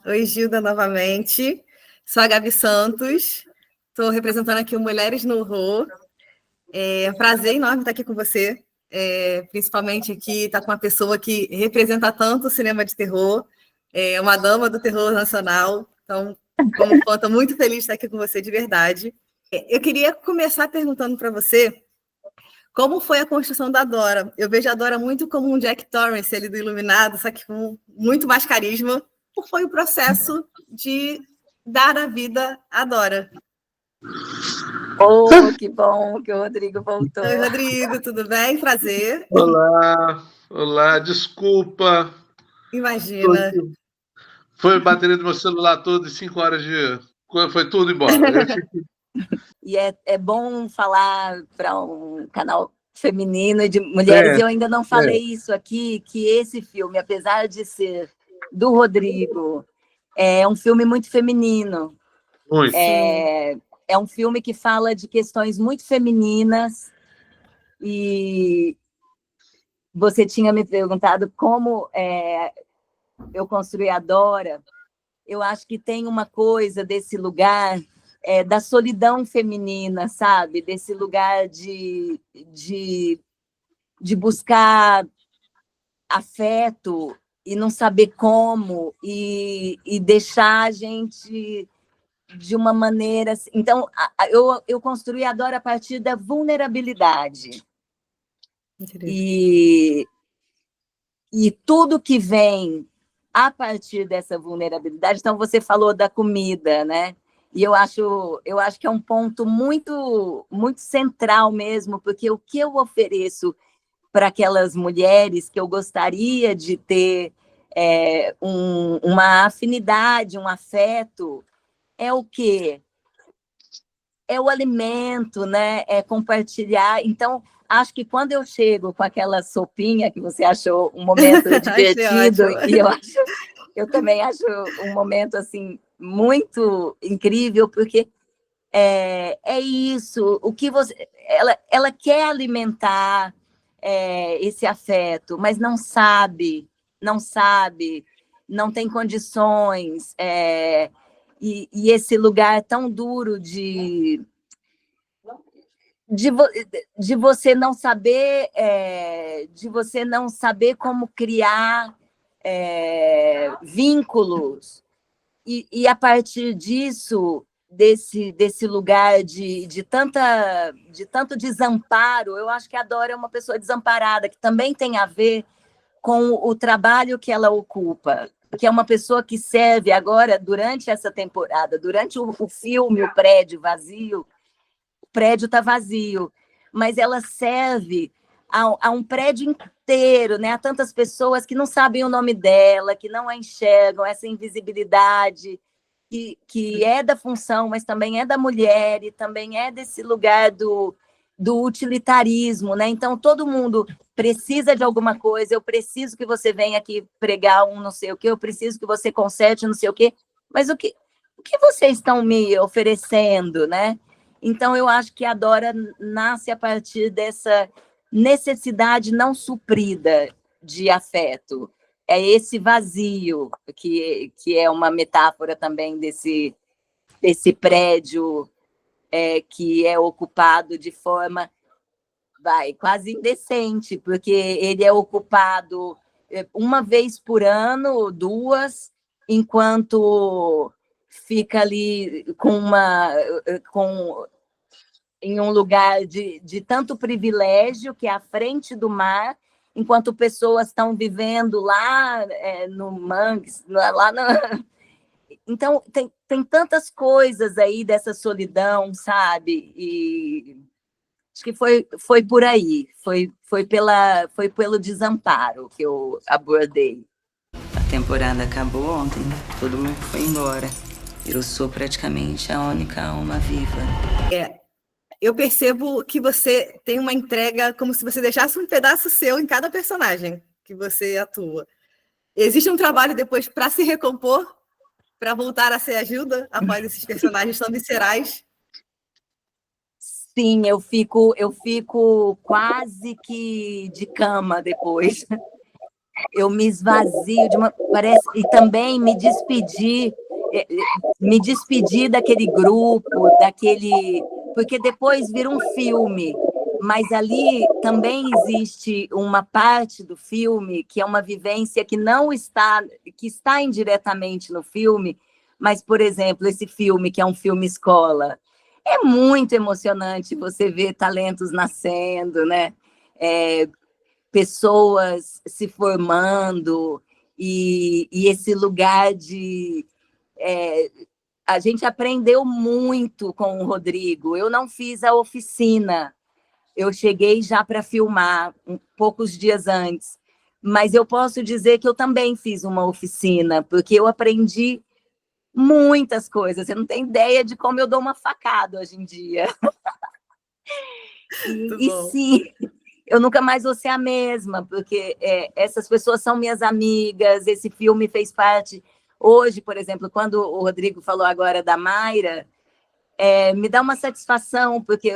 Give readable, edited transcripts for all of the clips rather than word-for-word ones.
Oi, Gilda, novamente. Sou a Gabi Santos. Estou representando aqui o Mulheres no Horror. É um prazer enorme estar aqui com você. Principalmente aqui estar com uma pessoa que representa tanto o cinema de terror. É uma dama do terror nacional. Então, como fã, estou muito feliz de estar aqui com você, de verdade. Eu queria começar perguntando para você como foi a construção da Dora. Eu vejo a Dora muito como um Jack Torrance ali do Iluminado, só que com muito mais carisma. Como foi o processo de dar a vida à Dora? Oh, que bom que o Rodrigo voltou. Oi, Rodrigo, tudo bem? Prazer. Olá, desculpa. Imagina. Foi a bateria do meu celular todo e 5 horas de... Foi tudo embora. E é bom falar para um canal feminino e de mulheres. Eu ainda não falei isso aqui, que esse filme, apesar de ser do Rodrigo, é um filme muito feminino. Muito. É um filme que fala de questões muito femininas. E você tinha me perguntado como eu construí a Dora. Eu acho que tem uma coisa desse lugar da solidão feminina, sabe? Desse lugar de buscar afeto e não saber como, e deixar a gente de uma maneira... Então, eu construí a Dora a partir da vulnerabilidade. E tudo que vem a partir dessa vulnerabilidade... Então, você falou da comida, né? E eu acho que é um ponto muito, muito central mesmo, porque o que eu ofereço para aquelas mulheres que eu gostaria de ter uma afinidade, um afeto, é o quê? É o alimento, né? É compartilhar. Então, acho que quando eu chego com aquela sopinha que você achou um momento divertido, e eu também acho um momento assim muito incrível, porque é isso, o que ela quer alimentar esse afeto, mas não sabe, não tem condições, e esse lugar tão duro de você não saber, como criar vínculos, e a partir disso, desse lugar de tanto desamparo. Eu acho que a Dora é uma pessoa desamparada, que também tem a ver com o trabalho que ela ocupa, que é uma pessoa que serve agora, durante essa temporada, durante o filme O Prédio Vazio. O prédio está vazio, mas ela serve a um prédio inteiro, né? A tantas pessoas que não sabem o nome dela, que não a enxergam, essa invisibilidade que é da função, mas também é da mulher, e também é desse lugar do utilitarismo, né? Então, todo mundo precisa de alguma coisa. Eu preciso que você venha aqui pregar um não sei o quê, eu preciso que você conserte não sei o quê, mas o que vocês estão me oferecendo, né? Então, eu acho que a Dora nasce a partir dessa necessidade não suprida de afeto. É esse vazio, que é uma metáfora também desse prédio que é ocupado de forma quase indecente, porque ele é ocupado uma vez por ano, duas, enquanto fica ali em um lugar de tanto privilégio, que é à frente do mar, enquanto pessoas estão vivendo lá no Mangues, lá no... Então, tem tantas coisas aí dessa solidão, sabe? E acho que foi por aí, foi pelo desamparo que eu abordei. A temporada acabou ontem, todo mundo foi embora. Eu sou praticamente a única alma viva. Eu percebo que você tem uma entrega como se você deixasse um pedaço seu em cada personagem que você atua. Existe um trabalho depois para se recompor, para voltar a ser a Gilda após esses personagens tão viscerais? Sim, eu fico quase que de cama depois. eu me esvazio de uma, parece, e também me despedir daquele grupo, daquele, porque depois vira um filme, mas ali também existe uma parte do filme que é uma vivência que não está, que está indiretamente no filme, mas, por exemplo, esse filme, que é um filme escola, é muito emocionante você ver talentos nascendo, né? Pessoas se formando, e esse lugar de... a gente aprendeu muito com o Rodrigo. Eu não fiz a oficina, eu cheguei já para filmar, poucos dias antes, mas eu posso dizer que eu também fiz uma oficina, porque eu aprendi muitas coisas. Você não tem ideia de como eu dou uma facada hoje em dia. E sim, eu nunca mais vou ser a mesma, porque essas pessoas são minhas amigas, esse filme fez parte. Hoje, por exemplo, quando o Rodrigo falou agora da Mayra, me dá uma satisfação, porque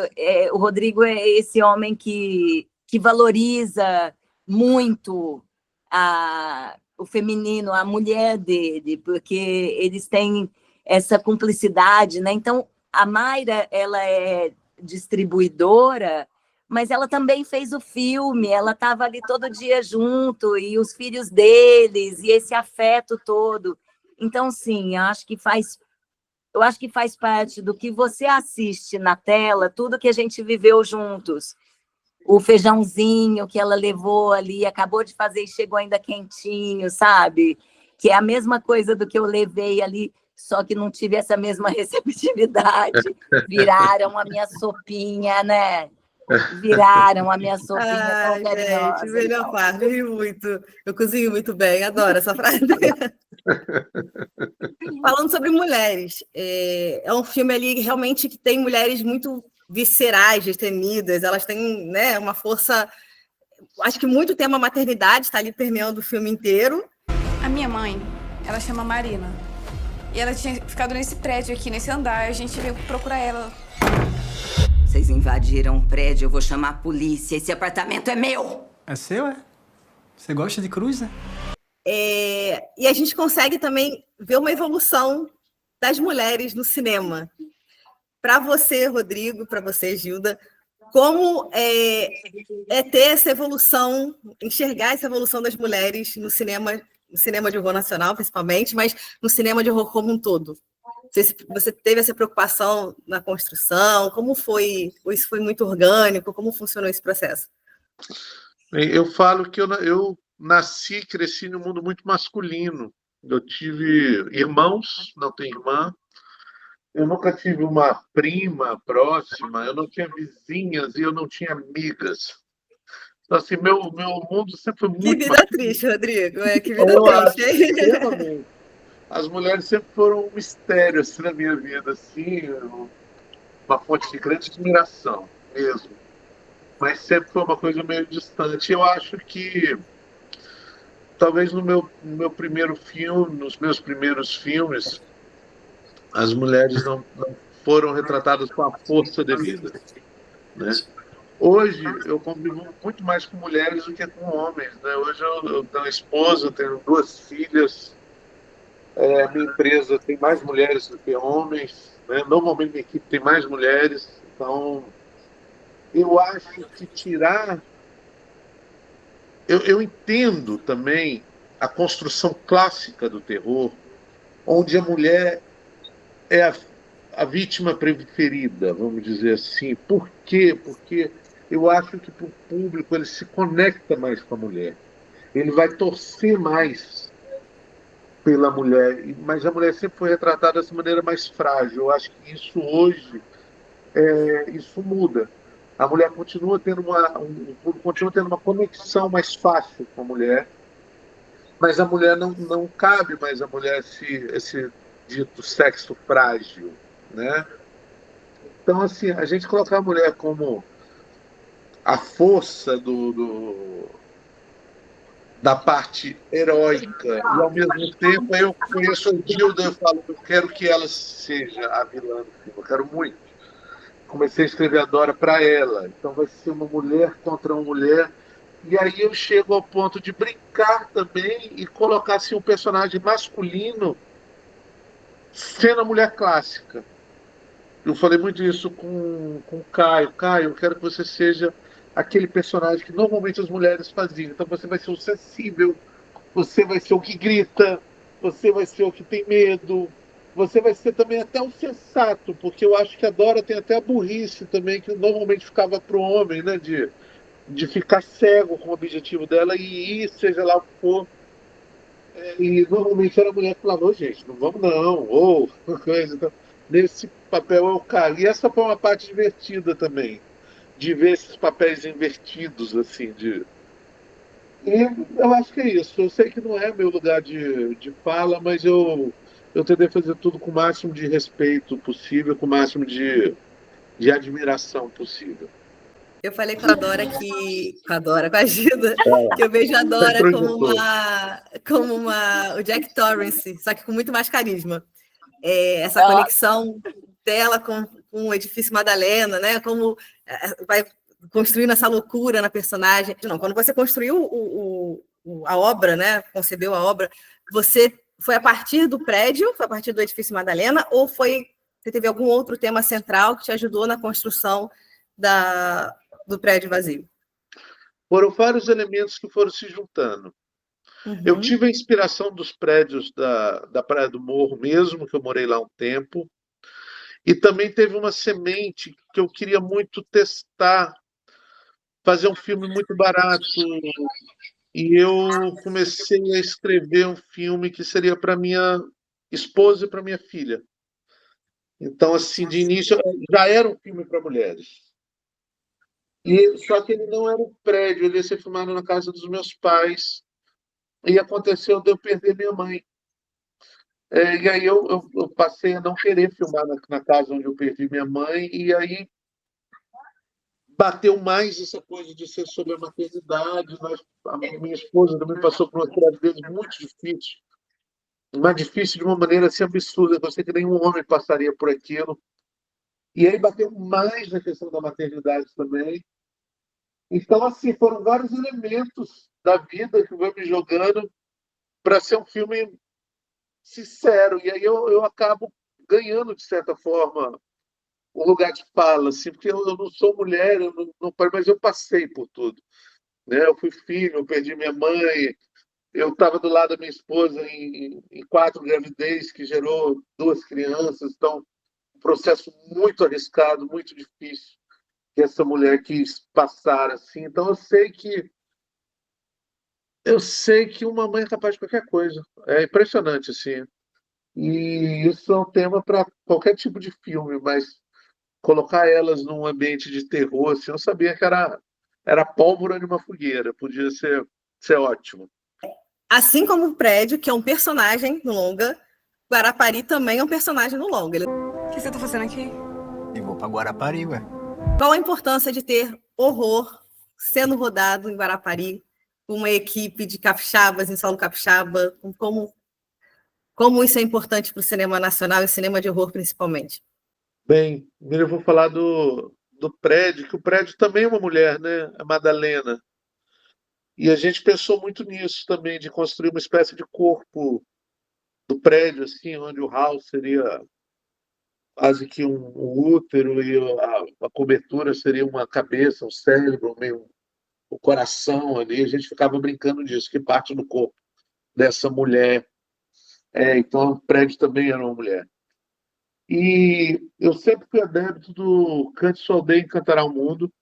o Rodrigo é esse homem que valoriza muito o feminino, a mulher dele, porque eles têm essa cumplicidade, né? Então, a Mayra, ela é distribuidora, mas ela também fez o filme, ela estava ali todo dia junto, e os filhos deles, e esse afeto todo. Então, sim, eu acho que faz parte do que você assiste na tela, tudo que a gente viveu juntos. O feijãozinho que ela levou ali, acabou de fazer e chegou ainda quentinho, sabe? Que é a mesma coisa do que eu levei ali, só que não tive essa mesma receptividade. Viraram a minha sopinha, né? Viraram a minha sopinha tão carinhosa. Gente, melhor então. parte, eu rio muito. Eu cozinho muito bem, adoro essa frase. Falando sobre mulheres, é um filme ali realmente que tem mulheres muito viscerais, destemidas, elas têm, né, uma força. Acho que muito tema maternidade está ali permeando o filme inteiro. A minha mãe, ela chama Marina. E ela tinha ficado nesse prédio aqui, nesse andar. A gente veio procurar ela. Vocês invadiram um prédio, eu vou chamar a polícia. Esse apartamento é meu! É seu, é? Você gosta de cruz, né? E a gente consegue também ver uma evolução das mulheres no cinema. Para você, Rodrigo, para você, Gilda, como ter essa evolução, enxergar essa evolução das mulheres no cinema de horror nacional, principalmente, mas no cinema de horror como um todo? Você teve essa preocupação na construção? Como foi? Ou isso foi muito orgânico? Como funcionou esse processo? Eu falo que eu nasci e cresci num mundo muito masculino. Eu tive irmãos, não tenho irmã. Eu nunca tive uma prima próxima. Eu não tinha vizinhas e eu não tinha amigas. Então, assim, meu mundo sempre foi muito... Que vida triste, Rodrigo. Que vida triste. As mulheres sempre foram um mistério assim, na minha vida, assim, uma fonte de grande admiração mesmo. Mas sempre foi uma coisa meio distante. Eu acho que talvez no meu primeiro filme, nos meus primeiros filmes, as mulheres não foram retratadas com a força devida, né? Hoje eu convivo muito mais com mulheres do que com homens, né? Hoje eu tenho uma esposa, eu tenho 2 filhas. Minha empresa tem mais mulheres do que homens, né? Normalmente minha equipe tem mais mulheres, então eu acho que eu entendo também a construção clássica do terror, onde a mulher é a vítima preferida, vamos dizer assim. Por quê? Porque eu acho que para o público ele se conecta mais com a mulher, ele vai torcer mais pela mulher, mas a mulher sempre foi retratada dessa maneira mais frágil. Eu acho que isso hoje, isso muda. A mulher continua tendo uma conexão mais fácil com a mulher, mas a mulher não cabe mais a mulher esse dito sexo frágil, né? Então, assim, a gente colocar a mulher como a força da parte heróica, e ao mesmo tempo eu conheço a Gilda, eu falo, eu quero que ela seja a vilã do filme, eu quero muito. Comecei a escrever a Dora para ela, então vai ser uma mulher contra uma mulher E aí eu chego ao ponto de brincar também e colocar assim, um personagem masculino sendo a mulher clássica. Eu falei muito isso com o Caio. Caio, eu quero que você seja aquele personagem que normalmente as mulheres faziam. Então você vai ser o sensível, você vai ser o que grita, você vai ser o que tem medo, você vai ser também até o sensato, porque eu acho que a Dora tem até a burrice também, que normalmente ficava para o homem, né? De ficar cego com o objetivo dela e ir, seja lá o que for. E normalmente era a mulher que falava, ô, gente, não vamos não, ou coisa. Então, nesse papel eu caio. E essa foi uma parte divertida também, de ver esses papéis invertidos, assim, de. E eu acho que é isso. Eu sei que não é meu lugar de fala, mas eu tentei fazer tudo com o máximo de respeito possível, com o máximo de admiração possível. Eu falei com a Dora com a Gilda, que eu vejo a Você Dora projetou. o Jack Torrance, só que com muito mais carisma. Essa conexão dela com o Edifício Madalena, né? Como vai construindo essa loucura na personagem. Não, quando você construiu a obra, né? Concebeu a obra, você foi a partir do prédio, foi a partir do Edifício Madalena, ou você teve algum outro tema central que te ajudou na construção do prédio vazio? Foram vários elementos que foram se juntando. Eu Uhum. tive a inspiração dos prédios da Praia do Morro mesmo, que eu morei lá um tempo, e também teve uma semente que eu queria muito testar, fazer um filme muito barato, e eu comecei a escrever um filme que seria para minha esposa e para minha filha. Então, assim, de início, já era um filme para mulheres. Só que ele não era um prédio, ele ia ser filmado na casa dos meus pais, e aconteceu de eu perder minha mãe. E aí eu passei a não querer filmar na casa onde eu perdi minha mãe, e aí bateu mais essa coisa de ser sobre a maternidade. A minha esposa também passou por uma gravidez muito difícil, mas difícil de uma maneira assim absurda, que eu sei que nenhum homem passaria por aquilo. E aí bateu mais na questão da maternidade também. Então, assim, foram vários elementos da vida que vão me jogando para ser um filme sincero. E aí eu acabo ganhando, de certa forma, um lugar de fala, assim, porque eu não sou mulher, mas eu passei por tudo. Né? Eu fui filho, eu perdi minha mãe, eu estava do lado da minha esposa em 4 gravidez, que gerou 2 crianças, então, um processo muito arriscado, muito difícil, que essa mulher quis passar, assim. Então, eu sei que uma mãe é capaz de qualquer coisa. É impressionante, assim. E isso é um tema para qualquer tipo de filme, mas colocar elas num ambiente de terror, assim, eu sabia que era pólvora de uma fogueira, podia ser ótimo. Assim como o prédio, que é um personagem no longa, Guarapari também é um personagem no longa. O que você tá fazendo aqui? Eu vou pra Guarapari, ué. Qual a importância de ter horror sendo rodado em Guarapari, com uma equipe de capixabas em solo capixaba, como isso é importante para o cinema nacional e cinema de horror principalmente? Bem, primeiro eu vou falar do prédio, que o prédio também é uma mulher, né? A Madalena. E a gente pensou muito nisso também, de construir uma espécie de corpo do prédio, assim, onde o hall seria quase que um útero e a cobertura seria uma cabeça, um cérebro, meio o coração ali. A gente ficava brincando disso, que parte do corpo dessa mulher. Então, o prédio também era uma mulher. E eu sempre fui adepto do Cante Sua Aldeia Encantará o Mundo.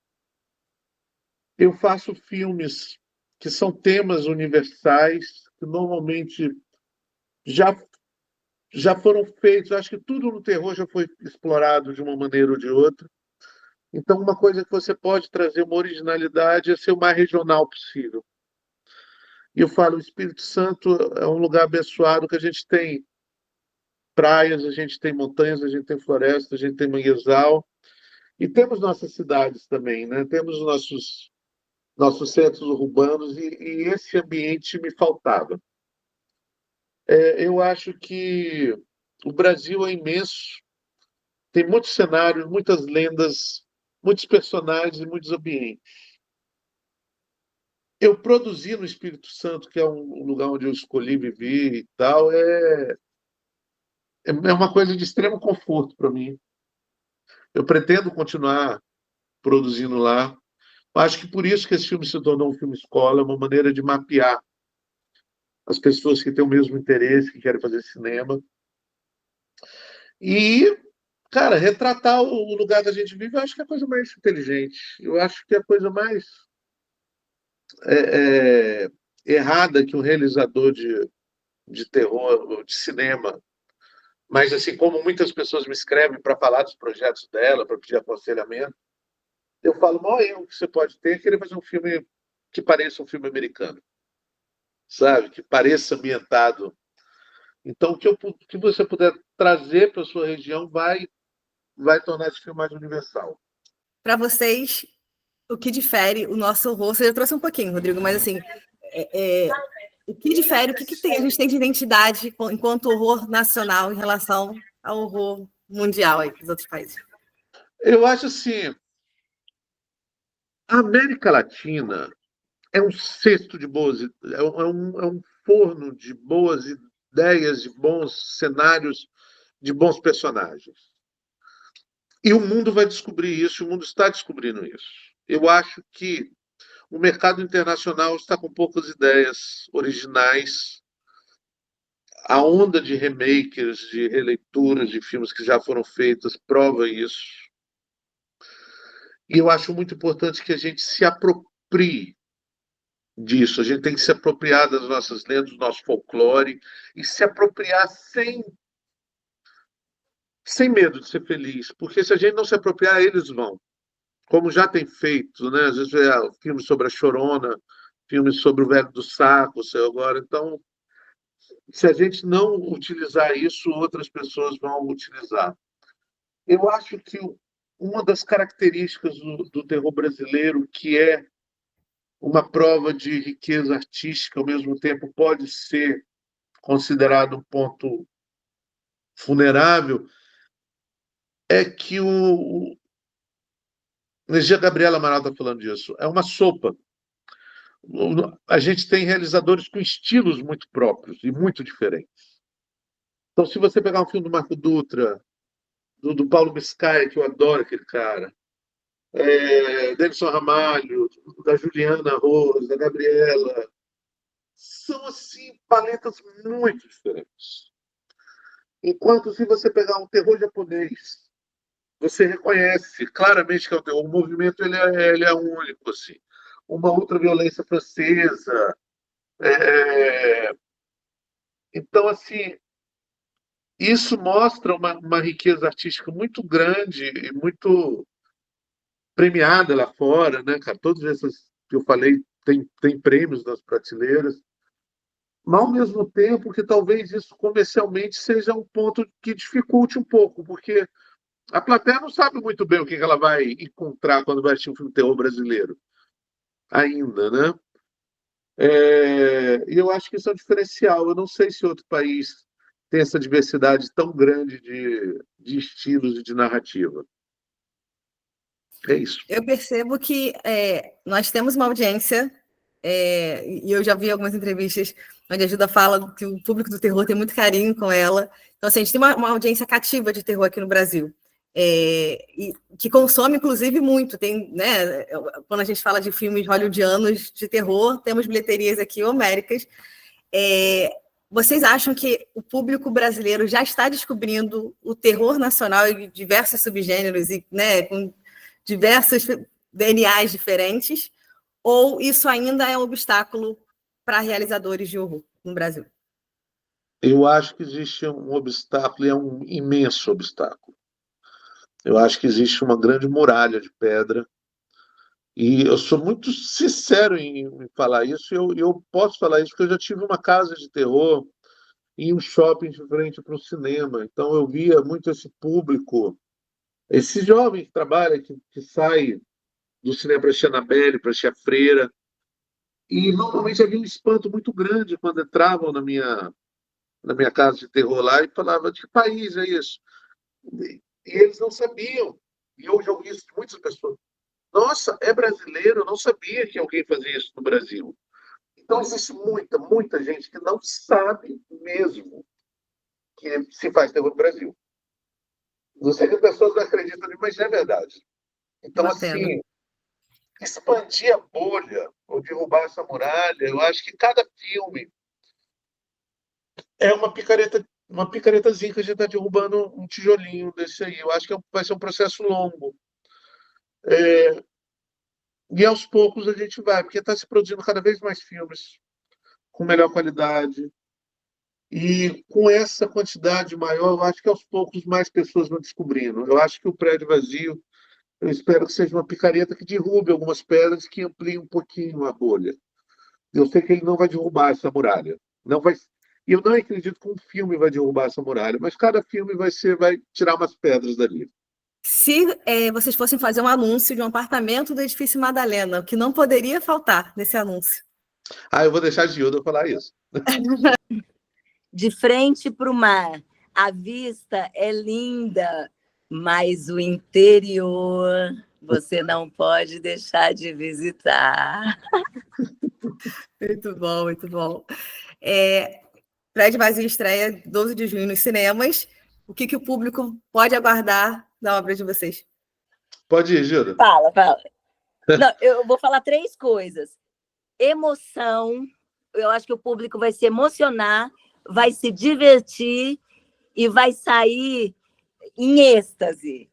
Eu faço filmes que são temas universais, que normalmente já, já foram feitos. Acho que tudo no terror já foi explorado de uma maneira ou de outra. Então, uma coisa que você pode trazer uma originalidade é ser o mais regional possível. E eu falo, o Espírito Santo é um lugar abençoado que a gente tem praias, a gente tem montanhas, a gente tem floresta, a gente tem manguezal. E temos nossas cidades também, né? Temos nossos centros urbanos e esse ambiente me faltava. Eu acho que o Brasil é imenso, tem muitos cenários, muitas lendas, muitos personagens e muitos ambientes. Eu produzi no Espírito Santo, que é um lugar onde eu escolhi viver e tal, é uma coisa de extremo conforto para mim. Eu pretendo continuar produzindo lá. Acho que por isso que esse filme se tornou um filme escola, é uma maneira de mapear as pessoas que têm o mesmo interesse, que querem fazer cinema. E, cara, retratar o lugar que a gente vive, eu acho que é a coisa mais inteligente. Eu acho que é a coisa mais é, é, errada que um realizador de terror, ou de cinema. Mas, assim, como muitas pessoas me escrevem para falar dos projetos dela, para pedir aconselhamento, eu falo, o maior erro que você pode ter é querer fazer um filme que pareça um filme americano, sabe? Que pareça ambientado. Então, o que você puder trazer para a sua região vai tornar esse filme mais universal. Para vocês, o que difere o nosso horror? Você já trouxe um pouquinho, Rodrigo, mas assim, o que difere, a gente tem de identidade enquanto horror nacional em relação ao horror mundial aí dos outros países? Eu acho assim, a América Latina é um cesto de boas, é um forno de boas ideias, de bons cenários, de bons personagens. E o mundo vai descobrir isso, o mundo está descobrindo isso. Eu acho que o mercado internacional está com poucas ideias originais. A onda de remakes, de releituras de filmes que já foram feitas prova isso. E eu acho muito importante que a gente se aproprie disso. A gente tem que se apropriar das nossas lendas, do nosso folclore, e se apropriar sem medo de ser feliz. Porque se a gente não se apropriar, eles vão. Como já tem feito, né? Às vezes filmes sobre a Chorona, filmes sobre o Velho do Saco, sei agora. Então, se a gente não utilizar isso, outras pessoas vão utilizar. Eu acho que uma das características do terror brasileiro, que é uma prova de riqueza artística, ao mesmo tempo pode ser considerado um ponto vulnerável, é que a Gabriela Amaral está falando disso, é uma sopa. A gente tem realizadores com estilos muito próprios e muito diferentes. Então, se você pegar um filme do Marco Dutra, do Paulo Biscaia, que eu adoro aquele cara, Denison Ramalho, da Juliana Rose, da Gabriela, são, assim, paletas muito diferentes. Enquanto, se você pegar um terror japonês, você reconhece claramente que é um terror. O movimento ele é único, assim. Uma ultraviolência francesa. Então, assim, isso mostra uma riqueza artística muito grande e muito premiada lá fora, né, cara? Todas essas que eu falei tem prêmios nas prateleiras. Mas, ao mesmo tempo, que talvez isso comercialmente seja um ponto que dificulte um pouco, porque a plateia não sabe muito bem o que ela vai encontrar quando vai assistir um filme de terror brasileiro, ainda, né? E eu acho que isso é um diferencial. Eu não sei se outro país tem essa diversidade tão grande de estilos e de narrativa. É isso. Eu percebo que nós temos uma audiência, e eu já vi algumas entrevistas onde a Ajuda fala que o público do terror tem muito carinho com ela. Então, assim, a gente tem uma audiência cativa de terror aqui no Brasil, e que consome, inclusive, muito. Tem, né, quando a gente fala de filmes hollywoodianos de terror, temos bilheterias aqui homéricas. Vocês acham que o público brasileiro já está descobrindo o terror nacional e diversos subgêneros, e, né, com diversos DNAs diferentes, ou isso ainda é um obstáculo para realizadores de horror no Brasil? Eu acho que existe um obstáculo, e é um imenso obstáculo. Eu acho que existe uma grande muralha de pedra, e eu sou muito sincero em falar isso, e eu posso falar isso porque eu já tive uma casa de terror em um shopping de frente para o cinema. Então eu via muito esse público, esse jovem que trabalha, que sai do cinema para assistir a Annabelle, para assistir a Freira, e normalmente havia um espanto muito grande quando entravam na minha casa de terror lá e falava: de que país é isso? E eles não sabiam. E eu já ouvi isso de muitas pessoas. nossa, é brasileiro, eu não sabia que alguém fazia isso no Brasil. Então, existe muita, muita gente que não sabe mesmo que se faz terror no Brasil. Não sei que as pessoas não acreditam nisso, mas é verdade. Então, Uma pena. assim, expandir a bolha ou derrubar essa muralha, eu acho que cada filme é uma picaretazinha que a gente está derrubando um tijolinho desse aí. Eu acho que vai ser um processo longo. E aos poucos a gente vai, porque está se produzindo cada vez mais filmes com melhor qualidade. E com essa quantidade maior, eu acho que aos poucos mais pessoas vão descobrindo. Eu acho que o Prédio Vazio, eu espero que seja uma picareta que derrube algumas pedras, que amplie um pouquinho a bolha. Eu sei que ele não vai derrubar essa muralha. Não vai. E eu não acredito que um filme vai derrubar essa muralha, mas cada filme vai tirar umas pedras dali. Se vocês fossem fazer um anúncio de um apartamento do Edifício Madalena, o que não poderia faltar nesse anúncio? Eu vou deixar a Gilda falar isso. De frente para o mar, a vista é linda, mas o interior você não pode deixar de visitar. Muito bom, muito bom. Prédio Vazio estreia 12 de junho nos cinemas. O que o público pode aguardar da obra de vocês? Pode ir, Gilda. Fala. Não, eu vou falar 3 coisas. Emoção, eu acho que o público vai se emocionar, vai se divertir e vai sair em êxtase.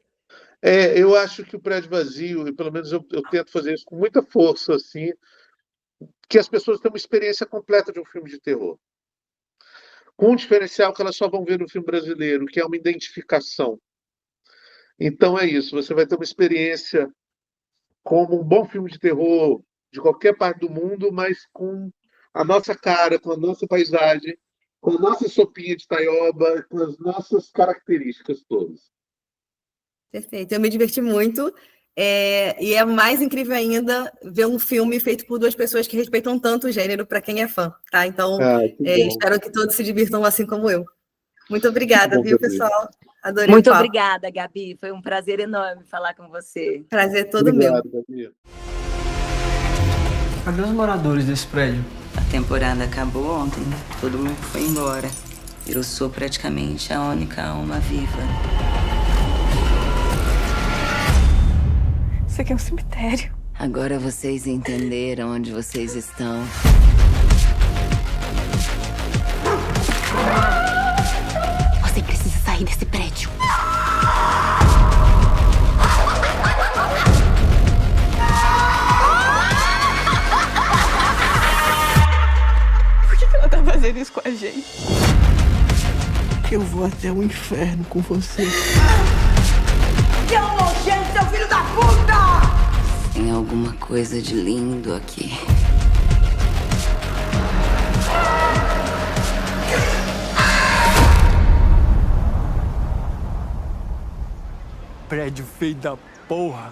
Eu acho que o Prédio Vazio, e pelo menos eu tento fazer isso com muita força, assim, que as pessoas tenham uma experiência completa de um filme de terror. Com um diferencial que elas só vão ver no filme brasileiro, que é uma identificação. Então é isso, você vai ter uma experiência como um bom filme de terror de qualquer parte do mundo, mas com a nossa cara, com a nossa paisagem, com a nossa sopinha de taioba, com as nossas características todas. Perfeito, eu me diverti muito. E é mais incrível ainda ver um filme feito por 2 pessoas que respeitam tanto o gênero para quem é fã, tá? Então, espero que todos se divirtam assim como eu. Muito obrigada, viu, pessoal? Adorei Muito o papo. obrigada, Gabi. Foi um prazer enorme falar com você. Prazer todo meu. Gabi. Cadê os moradores desse prédio? A temporada acabou ontem, todo mundo foi embora. Eu sou praticamente a única alma viva. Isso aqui é um cemitério. Agora vocês entenderam onde vocês estão. Você precisa sair desse prédio. Por que ela tá fazendo isso com a gente? Eu vou até o inferno com você. Seu nojento, seu filho da puta! Tem alguma coisa de lindo aqui. Prédio feio da porra.